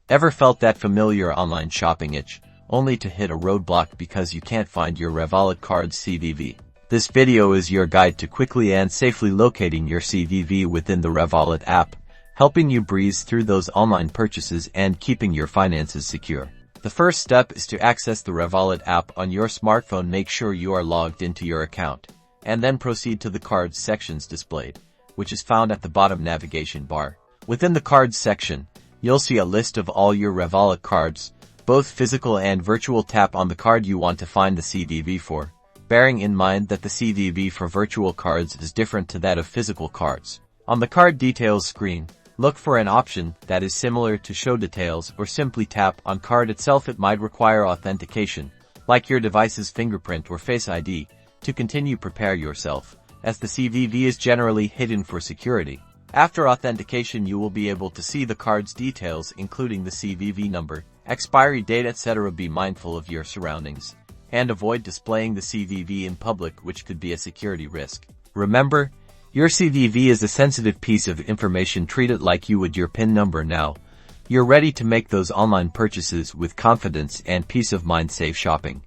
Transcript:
Ever felt that familiar online shopping itch, only to hit a roadblock because you can't find your Revolut card's CVV? This video is your guide to quickly and safely locating your CVV within the Revolut app, helping you breeze through those online purchases and keeping your finances secure. The first step is to access the Revolut app on your smartphone. Make sure you are logged into your account, and then proceed to the cards sections displayed, which is found at the bottom navigation bar. Within the cards section, you'll see a list of all your Revolut cards, both physical and virtual. Tap on the card you want to find the CVV for, bearing in mind that the CVV for virtual cards is different to that of physical cards. On the card details screen, look for an option that is similar to show details, or simply tap on card itself. It might require authentication, like your device's fingerprint or Face ID, to continue. Prepare yourself, as the CVV is generally hidden for security. After authentication, you will be able to see the card's details, including the CVV number, expiry date, etc. Be mindful of your surroundings, and avoid displaying the CVV in public, which could be a security risk. Remember, your CVV is a sensitive piece of information. Treat it like you would your PIN number. Now, you're ready to make those online purchases with confidence and peace of mind. Safe shopping.